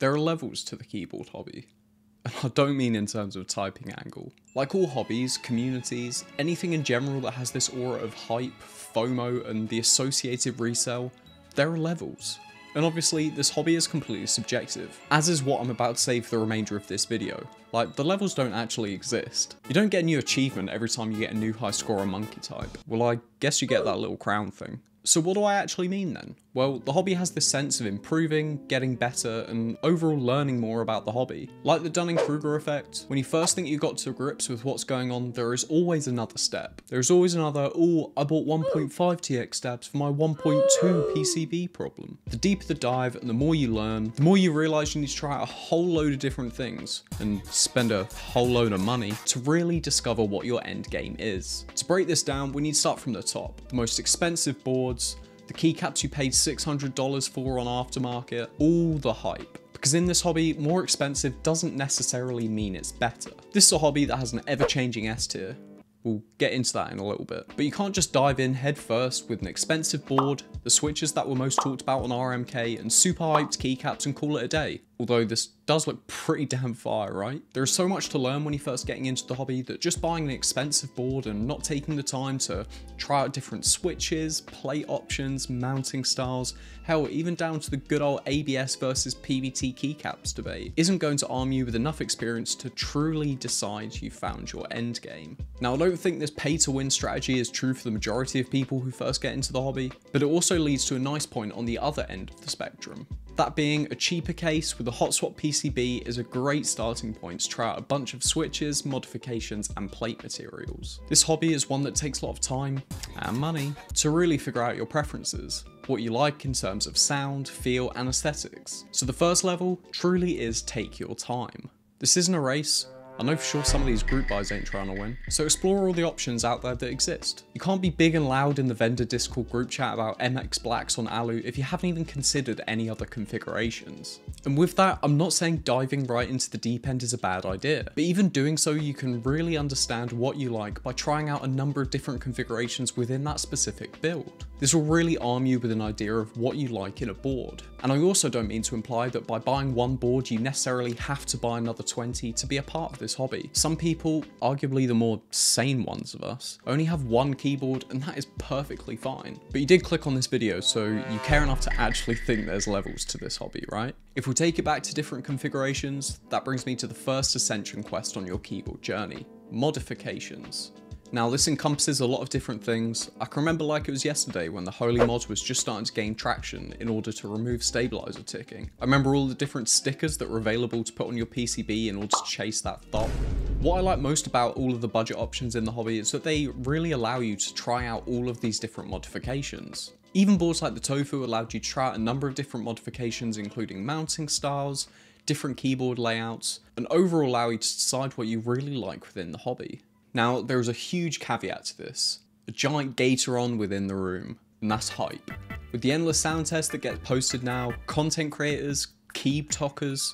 There are levels to the keyboard hobby. And I don't mean in terms of typing angle. Like all hobbies, communities, anything in general that has this aura of hype, FOMO, and the associated resale, there are levels. And obviously, this hobby is completely subjective, as is what I'm about to say for the remainder of this video. Like, the levels don't actually exist. You don't get a new achievement every time you get a new high score on monkey type. Well, I guess you get that little crown thing. So what do I actually mean then? Well, the hobby has this sense of improving, getting better, and overall learning more about the hobby. Like the Dunning-Kruger effect, when you first think you got to grips with what's going on, there is always another step. There's always another, oh, I bought 1.5 TX tabs for my 1.2 PCB problem. The deeper the dive and the more you learn, the more you realize you need to try out a whole load of different things and spend a whole load of money to really discover what your end game is. To break this down, we need to start from the top. The most expensive boards, the keycaps you paid $600 for on aftermarket, all the hype. Because in this hobby, more expensive doesn't necessarily mean it's better. This is a hobby that has an ever-changing S tier. We'll get into that in a little bit. But you can't just dive in head first with an expensive board, the switches that were most talked about on RMK, and super hyped keycaps and call it a day. Although this does look pretty damn fire, right? There is so much to learn when you're first getting into the hobby that just buying an expensive board and not taking the time to try out different switches, plate options, mounting styles, hell, even down to the good old ABS versus PBT keycaps debate, isn't going to arm you with enough experience to truly decide you found your end game. Now, I don't think this pay to win strategy is true for the majority of people who first get into the hobby, but it also leads to a nice point on the other end of the spectrum. That being, a cheaper case with a hot swap PCB is a great starting point to try out a bunch of switches, modifications, and plate materials. This hobby is one that takes a lot of time and money to really figure out your preferences, what you like in terms of sound, feel, and aesthetics. So the first level truly is take your time. This isn't a race. I know for sure some of these group buys ain't trying to win, so explore all the options out there that exist. You can't be big and loud in the vendor Discord group chat about MX Blacks on Alu if you haven't even considered any other configurations. And with that, I'm not saying diving right into the deep end is a bad idea, but even doing so, you can really understand what you like by trying out a number of different configurations within that specific build. This will really arm you with an idea of what you like in a board. And I also don't mean to imply that by buying one board, you necessarily have to buy another 20 to be a part of this hobby. Some people, arguably the more sane ones of us, only have one keyboard, and that is perfectly fine. But you did click on this video, so you care enough to actually think there's levels to this hobby, right? If we take it back to different configurations, that brings me to the first ascension quest on your keyboard journey: modifications. Now, this encompasses a lot of different things. I can remember like it was yesterday when the Holy mod was just starting to gain traction in order to remove stabilizer ticking. I remember all the different stickers that were available to put on your PCB in order to chase that thought. What I like most about all of the budget options in the hobby is that they really allow you to try out all of these different modifications. Even boards like the Tofu allowed you to try out a number of different modifications, including mounting styles, different keyboard layouts, and overall allow you to decide what you really like within the hobby. Now, there is a huge caveat to this, a giant Gatoron within the room, and that's hype. With the endless sound tests that get posted now, content creators, key talkers,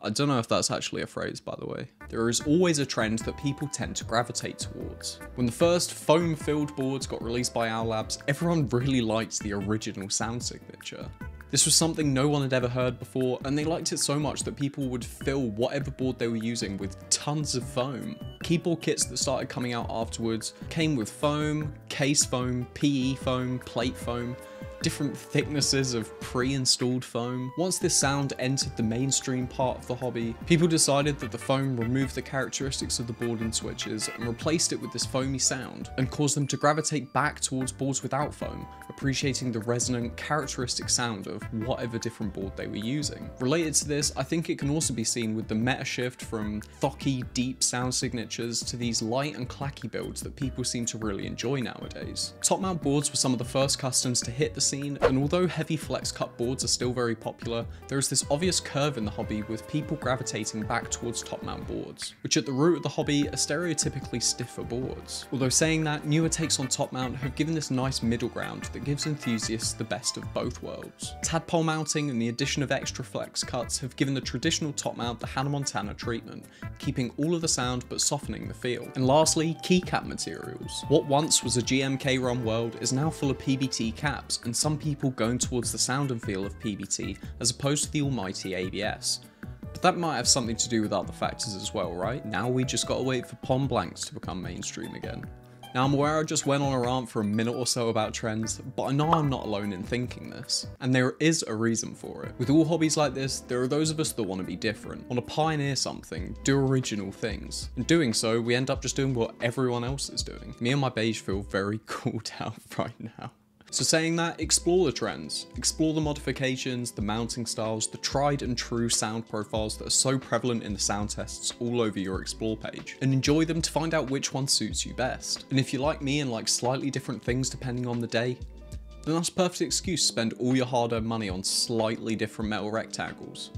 I don't know if that's actually a phrase by the way, there is always a trend that people tend to gravitate towards. When the first foam-filled boards got released by Owl Labs, everyone really liked the original sound signature. This was something no one had ever heard before, and they liked it so much that people would fill whatever board they were using with tons of foam. Keyboard kits that started coming out afterwards came with foam, case foam, PE foam, plate foam, different thicknesses of pre-installed foam. Once this sound entered the mainstream part of the hobby, people decided that the foam removed the characteristics of the board and switches and replaced it with this foamy sound, and caused them to gravitate back towards boards without foam, appreciating the resonant, characteristic sound of whatever different board they were using. Related to this, I think it can also be seen with the meta shift from thocky, deep sound signatures to these light and clacky builds that people seem to really enjoy nowadays. Top mount boards were some of the first customs to hit the scene, and although heavy flex cut boards are still very popular, there is this obvious curve in the hobby with people gravitating back towards top mount boards, which at the root of the hobby are stereotypically stiffer boards. Although saying that, newer takes on top mount have given this nice middle ground that gives enthusiasts the best of both worlds. Tadpole mounting and the addition of extra flex cuts have given the traditional top mount the Hannah Montana treatment, keeping all of the sound but softening the feel. And lastly, keycap materials. What once was a GMK ROM world is now full of PBT caps, and some people going towards the sound and feel of PBT as opposed to the almighty ABS. But that might have something to do with other factors as well, right? Now we just gotta wait for Pom Blanks to become mainstream again. Now I'm aware I just went on a rant for a minute or so about trends, but I know I'm not alone in thinking this. And there is a reason for it. With all hobbies like this, there are those of us that want to be different, want to pioneer something, do original things. In doing so, we end up just doing what everyone else is doing. Me and my beige feel very called out right now. So saying that, explore the trends, explore the modifications, the mounting styles, the tried and true sound profiles that are so prevalent in the sound tests all over your explore page, and enjoy them to find out which one suits you best. And if you're like me and like slightly different things depending on the day, then that's a perfect excuse to spend all your hard-earned money on slightly different metal rectangles,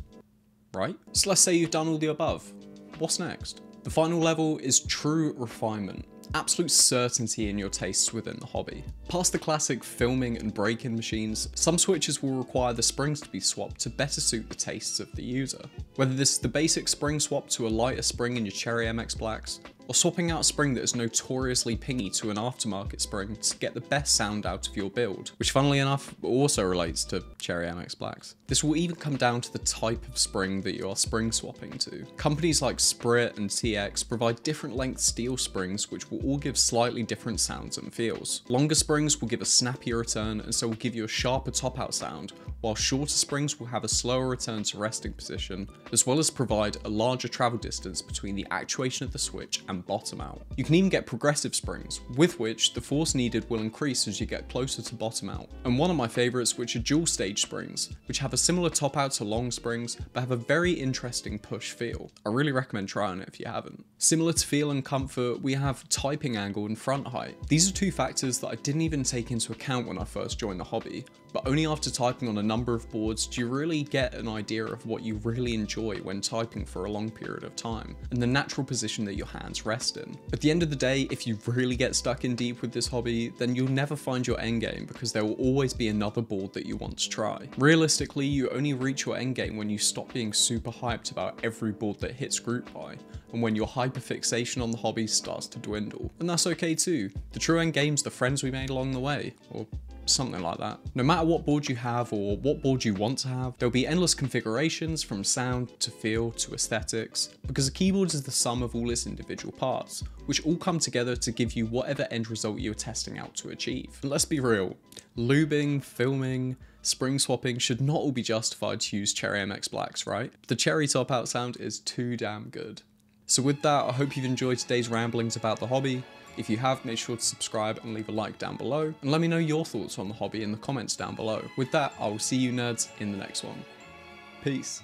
right? So let's say you've done all the above. What's next? The final level is true refinement. Absolute certainty in your tastes within the hobby. Past the classic filming and break-in machines, some switches will require the springs to be swapped to better suit the tastes of the user. Whether this is the basic spring swap to a lighter spring in your Cherry MX Blacks, or swapping out a spring that is notoriously pingy to an aftermarket spring to get the best sound out of your build, which funnily enough also relates to Cherry MX Blacks. This will even come down to the type of spring that you are spring swapping to. Companies like Sprit and TX provide different length steel springs which will all give slightly different sounds and feels. Longer springs will give a snappier return and so will give you a sharper top out sound, while shorter springs will have a slower return to resting position, as well as provide a larger travel distance between the actuation of the switch and bottom out. You can even get progressive springs, with which the force needed will increase as you get closer to bottom out. And one of my favourites, which are dual stage springs, which have a similar top out to long springs, but have a very interesting push feel. I really recommend trying it if you haven't. Similar to feel and comfort, we have typing angle and front height. These are two factors that I didn't even take into account when I first joined the hobby, but only after typing on a number of boards do you really get an idea of what you really enjoy when typing for a long period of time, and the natural position that your hands rest in. At the end of the day, if you really get stuck in deep with this hobby, then you'll never find your endgame because there will always be another board that you want to try. Realistically, you only reach your endgame when you stop being super hyped about every board that hits group buy, and when your hyperfixation on the hobby starts to dwindle. And that's okay too. The true endgame's the friends we made along the way, or something like that. No matter what board you have or what board you want to have, there'll be endless configurations from sound to feel to aesthetics, because a keyboard is the sum of all its individual parts, which all come together to give you whatever end result you're testing out to achieve. And let's be real, lubing, filming, spring swapping should not all be justified to use Cherry MX Blacks, right? The Cherry top out sound is too damn good. So with that, I hope you've enjoyed today's ramblings about the hobby. If you have, make sure to subscribe and leave a like down below, and let me know your thoughts on the hobby in the comments down below. With that, I will see you nerds in the next one. Peace.